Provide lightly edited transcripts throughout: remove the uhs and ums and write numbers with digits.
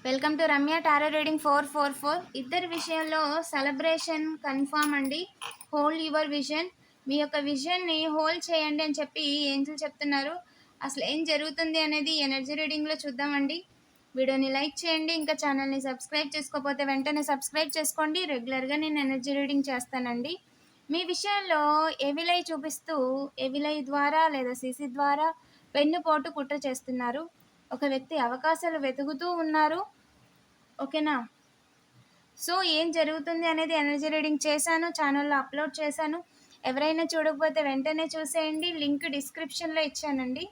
Welcome to Ramya tarot reading 444. ఇద్దరి విషయంలో celebration confirm అండి. Hold your vision. మీ యొక్క విజన్ని హోల్డ్ చేయండి అని చెప్పి ఏంజెల్ చెప్తున్నారు. అసలు ఏం జరుగుతుంది అనేది ఎనర్జీ రీడింగ్లో చూద్దామండి. వీడియోని లైక్ చేయండి. ఇంకా ఛానల్ని సబ్స్క్రైబ్ చేసుకోకపోతే వెంటనే సబ్స్క్రైబ్ చేసుకోండి. రెగ్యులర్గా నేను ఎనర్జీ రీడింగ్ చేస్తానండి. మీ విషయంలో ఎవిలై చూపిస్తూ ఎవిలై ద్వారా లేదా సిసి ద్వారా వెన్నుపోటు కుట్ర చేస్తున్నారు. ఒక వ్యక్తి అవకాశాలు వెతుకుతూ ఉన్నారు. ఓకేనా? సో ఏం జరుగుతుంది అనేది ఎనర్జీ రీడింగ్ చేశాను, ఛానల్లో అప్లోడ్ చేశాను. ఎవరైనా చూడకపోతే వెంటనే చూసేయండి. లింక్ డిస్క్రిప్షన్లో ఇచ్చానండి.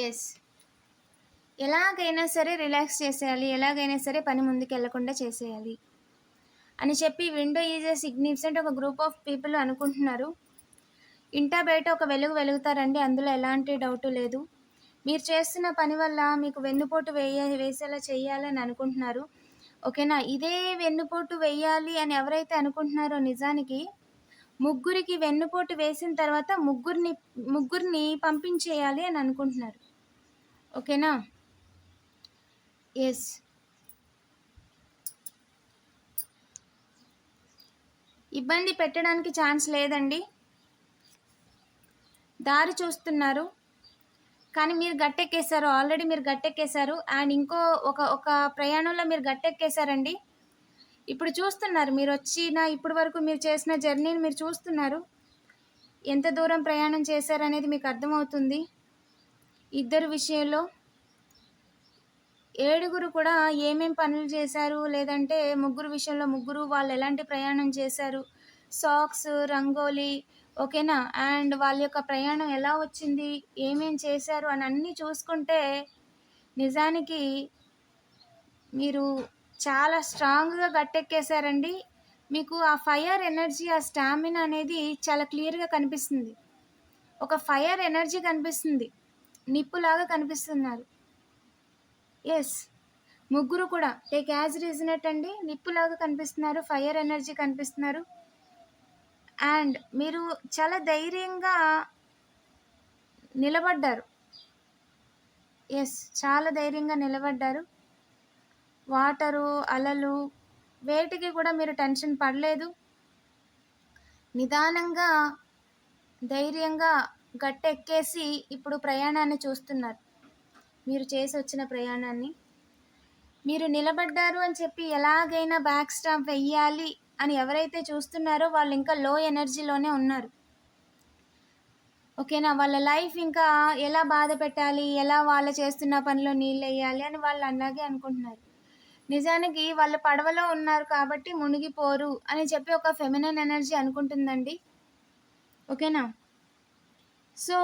ఎస్, ఎలాగైనా సరే రిలాక్స్ చేసేయాలి, ఎలాగైనా సరే పని ముందుకు వెళ్లకుండా చేసేయాలి అని చెప్పి విండో ఈజ్ ఏ సిగ్నిఫికెంట్ ఒక గ్రూప్ ఆఫ్ పీపుల్ అనుకుంటున్నారు. ఇంటా బయట ఒక వెలుగు వెలుగుతారండి, అందులో ఎలాంటి డౌటు లేదు. మీరు చేస్తున్న పని వల్ల మీకు వెన్నుపోటు వేసేలా చేయాలని అనుకుంటున్నారు. ఓకేనా? ఇదే వెన్నుపోటు వేయాలి అని ఎవరైతే అనుకుంటున్నారో నిజానికి ముగ్గురికి వెన్నుపోటు వేసిన తర్వాత ముగ్గురిని పంపించేయాలి అని అనుకుంటున్నారు. ఓకేనా? ఎస్, ఇబ్బంది పెట్టడానికి ఛాన్స్ లేదండి. దారి చూస్తున్నారు కానీ మీరు గట్టెక్కేశారు. ఆల్రెడీ మీరు గట్టెక్కేశారు. అండ్ ఇంకో ఒక ప్రయాణంలో మీరు గట్టెక్కేశారండి. ఇప్పుడు చూస్తున్నారు, మీరు వచ్చిన ఇప్పటి వరకు మీరు చేసిన జర్నీని మీరు చూస్తున్నారు. ఎంత దూరం ప్రయాణం చేశారనేది మీకు అర్థమవుతుంది. ఇద్దరు విషయంలో 7 కూడా ఏమేం పనులు చేశారు, లేదంటే ముగ్గురు విషయంలో ముగ్గురు వాళ్ళు ఎలాంటి ప్రయాణం చేశారు, సాక్స్, రంగోలీ, ఓకేనా? అండ్ వాళ్ళ యొక్క ప్రయాణం ఎలా వచ్చింది, ఏమేం చేశారు అని అన్నీ చూసుకుంటే నిజానికి మీరు చాలా స్ట్రాంగ్గా గట్టెక్కేశారండి. మీకు ఆ ఫైర్ ఎనర్జీ, ఆ స్టామినా అనేది చాలా క్లియర్గా కనిపిస్తుంది. ఒక ఫైర్ ఎనర్జీ కనిపిస్తుంది, నిప్పులాగా కనిపిస్తున్నారు. ఎస్, ముగ్గురు కూడా టేక్ యాజ్ రీజనెట్ అండి, నిప్పులాగా కనిపిస్తున్నారు, ఫైర్ ఎనర్జీ కనిపిస్తున్నారు. అండ్ మీరు చాలా ధైర్యంగా నిలబడ్డారు. ఎస్, చాలా ధైర్యంగా నిలబడ్డారు. వాటరు, అలలు, వేటికి కూడా మీరు టెన్షన్ పడలేదు. నిదానంగా ధైర్యంగా గట్టెక్కేసి ఇప్పుడు ప్రయాణాన్ని చూస్తున్నారు. మీరు చేసి వచ్చిన ప్రయాణాన్ని మీరు నిలబడ్డారు అని చెప్పి ఎలాగైనా బ్యాక్ స్టాంప్ వెయ్యాలి అని ఎవరైతే చూస్తున్నారో వాళ్ళు ఇంకా లో ఎనర్జీలోనే ఉన్నారు. ఓకేనా? వాళ్ళ లైఫ్ ఇంకా ఎలా బాధ పెట్టాలి, ఎలా వాళ్ళు చేస్తున్న పనిలో నీళ్ళు వేయాలి అని వాళ్ళు అలాగే అనుకుంటున్నారు. నిజానికి వాళ్ళు పడవలో ఉన్నారు కాబట్టి మునిగిపోరు అని చెప్పి ఒక ఫెమినైన్ ఎనర్జీ అనుకుంటుందండి. ఓకేనా? సో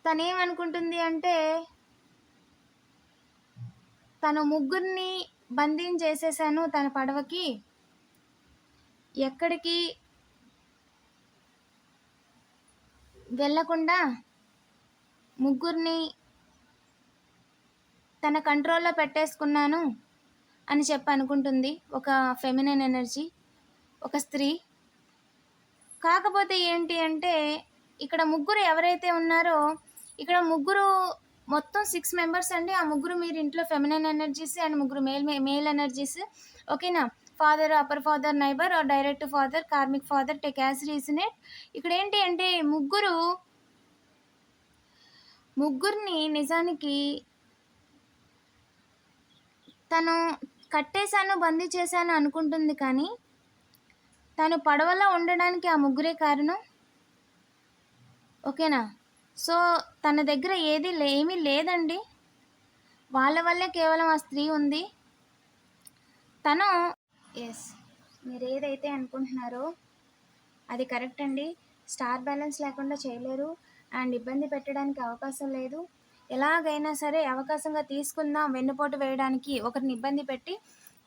తనేమనుకుంటుంది అంటే తను ముగ్గురిని బంధించేసేసాను తన పడవకి, ఎక్కడికి వెళ్ళకుండా ముగ్గురిని తన కంట్రోల్లో పెట్టేసుకున్నాను అని చెప్పి అనుకుంటుంది ఒక ఫెమినైన్ ఎనర్జీ, ఒక స్త్రీ. కాకపోతే ఏంటి అంటే ఇక్కడ ముగ్గురు ఎవరైతే ఉన్నారో, ఇక్కడ ముగ్గురు మొత్తం 6 మెంబర్స్ అండి. ఆ ముగ్గురు మీరు ఇంట్లో ఫెమినైన్ ఎనర్జీస్ అండ్ ముగ్గురు మేల్ ఎనర్జీస్. ఓకేనా? ఫాదర్, అప్పర్ father, neighbour or direct father, karmic father, take as resonate. ఇక్కడ ఏంటి అంటే ముగ్గురిని నిజానికి తను కట్టేశాను, బందీ చేశాను అనుకుంటుంది కానీ తను పడవలో ఉండడానికి ఆ ముగ్గురే కారణం. ఓకేనా? సో తన దగ్గర ఏమీ లేదండి, వాళ్ళ వల్లే కేవలం ఆ స్త్రీ ఉంది. తను ఎస్, మీరు ఏదైతే అనుకుంటున్నారో అది కరెక్ట్ అండి. స్టార్ బ్యాలెన్స్ లేకుండా చేయలేరు అండ్ ఇబ్బంది పెట్టడానికి అవకాశం లేదు. ఎలాగైనా సరే అవకాశంగా తీసుకుందాం వెన్నుపోటు వేయడానికి. ఒకరిని ఇబ్బంది పెట్టి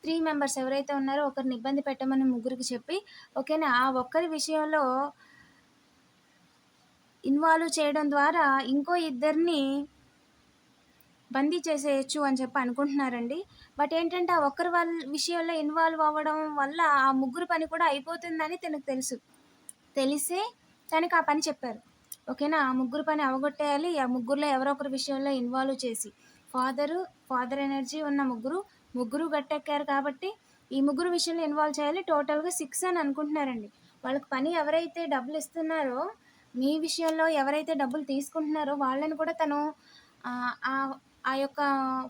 3 మెంబర్స్ ఎవరైతే ఉన్నారో ఒకరిని ఇబ్బంది పెట్టమని ముగ్గురికి చెప్పి, ఓకేనా, ఆ ఒక్కరి విషయంలో ఇన్వాల్వ్ చేయడం ద్వారా ఇంకో ఇద్దరిని బందీ చేసేయచ్చు అని చెప్పి అనుకుంటున్నారండి. బట్ ఏంటంటే ఆ ఒక్కరి వాళ్ళ విషయంలో ఇన్వాల్వ్ అవ్వడం వల్ల ఆ ముగ్గురు పని కూడా అయిపోతుందని తనకు తెలిసే తనకి ఆ పని చెప్పారు. ఓకేనా? ఆ ముగ్గురు పని అవగొట్టేయాలి, ఆ ముగ్గురులో ఎవరో ఒకరి విషయంలో ఇన్వాల్వ్ చేసి. ఫాదర్ ఎనర్జీ ఉన్న ముగ్గురు గట్టెక్కారు కాబట్టి ఈ ముగ్గురు విషయంలో ఇన్వాల్వ్ చేయాలి. టోటల్గా 6 అని అనుకుంటున్నారండి. వాళ్ళకి పని ఎవరైతే డబ్బులు ఇస్తున్నారో, మీ విషయంలో ఎవరైతే డబ్బులు తీసుకుంటున్నారో వాళ్ళని కూడా తను ఆ యొక్క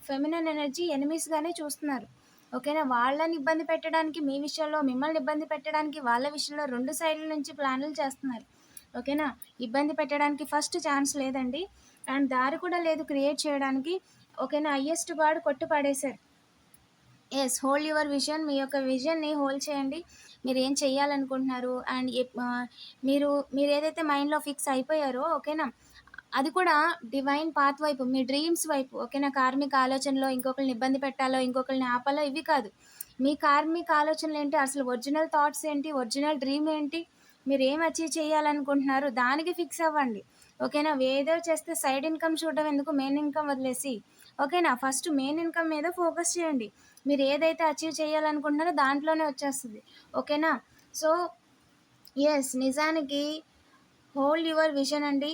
ఫెమినన్ ఎనర్జీ ఎనిమీస్గానే చూస్తున్నారు. ఓకేనా. వాళ్ళని ఇబ్బంది పెట్టడానికి మీ విషయంలో, మిమ్మల్ని ఇబ్బంది పెట్టడానికి వాళ్ళ విషయంలో 2 సైడ్ల నుంచి ప్లాన్లు చేస్తున్నారు. ఓకేనా. ఇబ్బంది పెట్టడానికి ఫస్ట్ ఛాన్స్ లేదండి, అండ్ దారి కూడా లేదు క్రియేట్ చేయడానికి. ఓకేనా. హయ్యెస్ట్ గాడ్ కొట్టి పడేశారు. Yes, hold your vision. మీ యొక్క విజన్ని హోల్డ్ చేయండి. మీరు ఏం చేయాలనుకుంటున్నారు అండ్ మీరు ఏదైతే మైండ్లో ఫిక్స్ అయిపోయారో, ఓకేనా, అది కూడా డివైన్ పాత్ వైపు, మీ డ్రీమ్స్ వైపు. ఓకేనా. కార్మిక ఆలోచనలో ఇంకొకరిని ఇబ్బంది పెట్టాలో, ఇంకొకరిని ఆపాలో ఇవి కాదు. మీ కార్మిక ఆలోచనలు ఏంటి, అసలు ఒరిజినల్ థాట్స్ ఏంటి, ఒరిజినల్ డ్రీమ్ ఏంటి, మీరు ఏం అచీవ్ చేయాలనుకుంటున్నారు దానికి ఫిక్స్ అవ్వండి. ఓకేనా. ఏదో చేస్తే సైడ్ ఇన్కమ్ చూడడం ఎందుకు, మెయిన్ ఇన్కమ్ వదిలేసి. ఓకేనా. ఫస్ట్ మెయిన్ ఇన్కమ్ మీద ఫోకస్ చేయండి. మీరు ఏదైతే అచీవ్ చేయాలనుకుంటున్నారో దాంట్లోనే వచ్చేస్తుంది. ఓకేనా. సో ఎస్, నిజానికి హోల్డ్ యువర్ విజన్ అండి.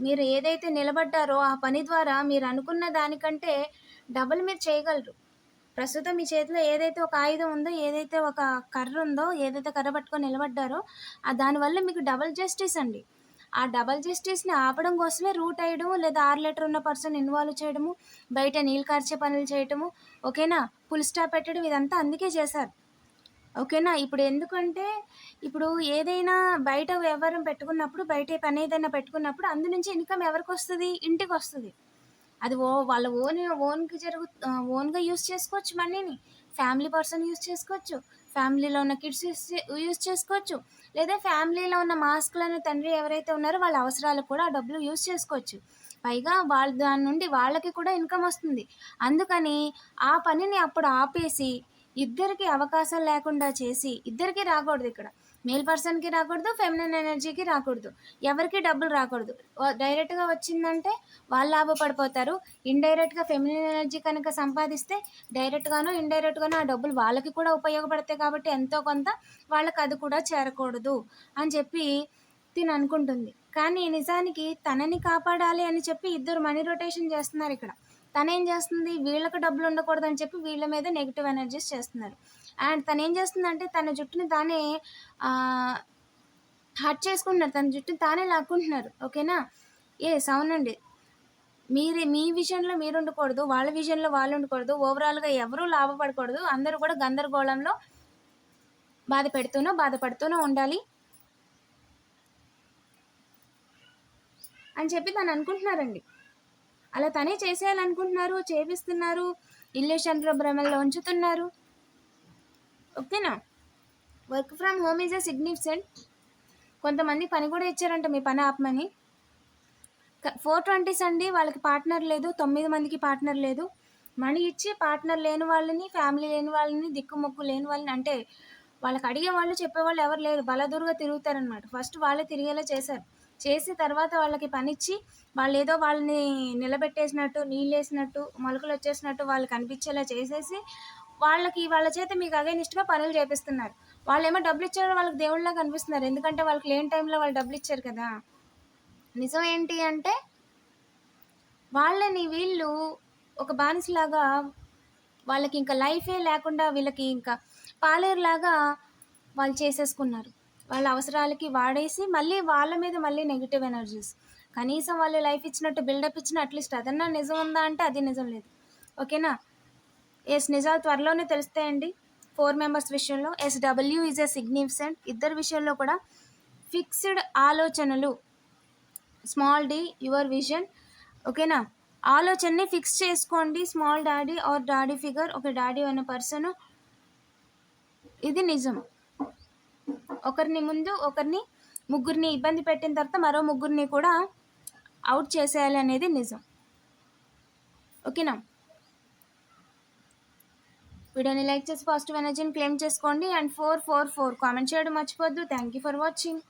మీరు ఏదైతే నిలబడ్డారో ఆ పని ద్వారా మీరు అనుకున్న దానికంటే డబుల్ మీరు చేయగలరు. ప్రస్తుతం మీ చేతిలో ఏదైతే ఒక ఆయుధం ఉందో, ఏదైతే ఒక కర్ర ఉందో, ఏదైతే కర్ర పట్టుకొని నిలబడ్డారో దానివల్ల మీకు డబుల్ జస్టిస్ అండి. ఆ డబల్ జస్టిస్ని ఆపడం కోసమే రూట్ అయ్యడము, లేదా 6 లీటర్ ఉన్న పర్సన్ ఇన్వాల్వ్ చేయడము, బయట నీళ్ళు కార్చే పనులు చేయటము, ఓకేనా, ఫుల్ స్టాప్ పెట్టడం, ఇదంతా అందుకే చేశారు. ఓకేనా. ఇప్పుడు ఎందుకంటే ఇప్పుడు ఏదైనా బయట వ్యవహారం పెట్టుకున్నప్పుడు, బయట పని ఏదైనా పెట్టుకున్నప్పుడు అందు నుంచి ఇన్కమ్ ఎవరికి వస్తుంది, ఇంటికి వస్తుంది. అది వాళ్ళ ఓన్గా యూస్ చేసుకోవచ్చు మనీని. ఫ్యామిలీ పర్సన్ యూస్ చేసుకోవచ్చు, ఫ్యామిలీలో ఉన్న కిడ్స్ యూస్ చేసుకోవచ్చు, లేదా ఫ్యామిలీలో ఉన్న మాస్క్లను తండ్రి ఎవరైతే ఉన్నారో వాళ్ళ అవసరాలకు కూడా ఆ డబ్బులు యూస్ చేసుకోవచ్చు. పైగా దాని నుండి వాళ్ళకి కూడా ఇన్కమ్ వస్తుంది. అందుకని ఆ పనిని అప్పుడు ఆపేసి ఇద్దరికి అవకాశం లేకుండా చేసి, ఇద్దరికి రాకూడదు ఇక్కడ, మేల్ పర్సన్కి రాకూడదు, ఫెమినన్ ఎనర్జీకి రాకూడదు, ఎవరికి డబ్బులు రాకూడదు. డైరెక్ట్గా వచ్చిందంటే వాళ్ళు లాభపడిపోతారు. ఇండైరెక్ట్గా ఫెమినన్ ఎనర్జీ కనుక సంపాదిస్తే డైరెక్ట్గానో ఇండైరెక్ట్గానో ఆ డబ్బులు వాళ్ళకి కూడా ఉపయోగపడతాయి. కాబట్టి ఎంతో కొంత వాళ్ళకి అది కూడా చేరకూడదు అని చెప్పి తిని అనుకుంటుంది. కానీ నిజానికి తనని కాపాడాలి అని చెప్పి ఇద్దరు మనీ రొటేషన్ చేస్తున్నారు ఇక్కడ. తనేం చేస్తుంది, వీళ్ళకి డబ్బులు ఉండకూడదని చెప్పి వీళ్ళ మీద నెగిటివ్ ఎనర్జీస్ చేస్తున్నారు. అండ్ తను ఏం చేస్తుందంటే తన జుట్టుని తానే హర్ట్ చేసుకుంటున్నారు, తన జుట్టుని తానే లాక్కుంటున్నారు. ఓకేనా. అవునండి. మీ విజన్లో మీరు ఉండకూడదు, వాళ్ళ విజన్లో వాళ్ళు ఉండకూడదు, ఓవరాల్గా ఎవరూ లాభపడకూడదు, అందరూ కూడా గందరగోళంలో బాధపడుతూనూ ఉండాలి అని చెప్పి తను అనుకుంటున్నారండి. అలా తనే చేసేయాలనుకుంటున్నారు, చేపిస్తున్నారు, ఇల్యూషన్లో భ్రమల్లో ఉంచుతున్నారు. ఓకేనా. Work from home is a significant. కొంతమంది పని కూడా ఇచ్చారంట మీ పని ఆపమని. 420s అండి, వాళ్ళకి పార్ట్నర్ లేదు, 9 మందికి పార్ట్నర్ లేదు. మనీ ఇచ్చి పార్ట్నర్ లేని వాళ్ళని, ఫ్యామిలీ లేని వాళ్ళని, దిక్కుమొక్కు లేని వాళ్ళని, అంటే వాళ్ళకి అడిగే వాళ్ళు చెప్పేవాళ్ళు ఎవరు లేరు, బలదూరుగా తిరుగుతారనమాట. ఫస్ట్ వాళ్ళే తిరిగేలా చేశారు. చేసి తర్వాత వాళ్ళకి పనిచ్చి వాళ్ళు ఏదో వాళ్ళని నిలబెట్టేసినట్టు, నీళ్ళేసినట్టు, మొలకలు వచ్చేసినట్టు వాళ్ళకి అనిపించేలా చేసేసి వాళ్ళ చేత మీకు అగైనిస్ట్గా పనులు చేపిస్తున్నారు. వాళ్ళేమో డబ్బులు ఇచ్చారో వాళ్ళకి దేవుళ్ళలా కనిపిస్తున్నారు, ఎందుకంటే వాళ్ళకి లేని టైంలో వాళ్ళు డబ్బులు ఇచ్చారు కదా. నిజం ఏంటి అంటే వాళ్ళని వీళ్ళు ఒక బానిసలాగా, వాళ్ళకి ఇంకా లైఫే లేకుండా, వీళ్ళకి ఇంకా పాలేరులాగా వాళ్ళు చేసేసుకున్నారు. వాళ్ళ అవసరాలకి వాడేసి మళ్ళీ వాళ్ళ మీద మళ్ళీ నెగిటివ్ ఎనర్జీస్. కనీసం వాళ్ళు లైఫ్ ఇచ్చినట్టు, బిల్డప్ ఇచ్చిన అట్లీస్ట్ అదన్నా నిజం ఉందా అంటే అది నిజం లేదు. ఓకేనా. నిజాలు త్వరలోనే తెలుస్తాయండి 4 మెంబర్స్ విషయంలో. W is a significant. ఇద్దరి విషయంలో కూడా ఫిక్స్డ్ ఆలోచనలు. Small D your vision. ఓకేనా. ఆలోచనని ఫిక్స్ చేసుకోండి. Small daddy or daddy figure, ఒక డాడీ అనే పర్సన్, ఇది నిజం. ముగ్గురిని ఇబ్బంది పెట్టిన తర్వాత మరో ముగ్గురిని కూడా అవుట్ చేసేయాలి అనేది నిజం. ఓకేనా. వీడియోని లైక్ చేసి పాజిటివ్ ఎనర్జీని క్లెయిమ్ చేసుకోండి. అండ్ 444 కామెంట్ చేయడం మర్చిపోద్దు. Thank you for watching.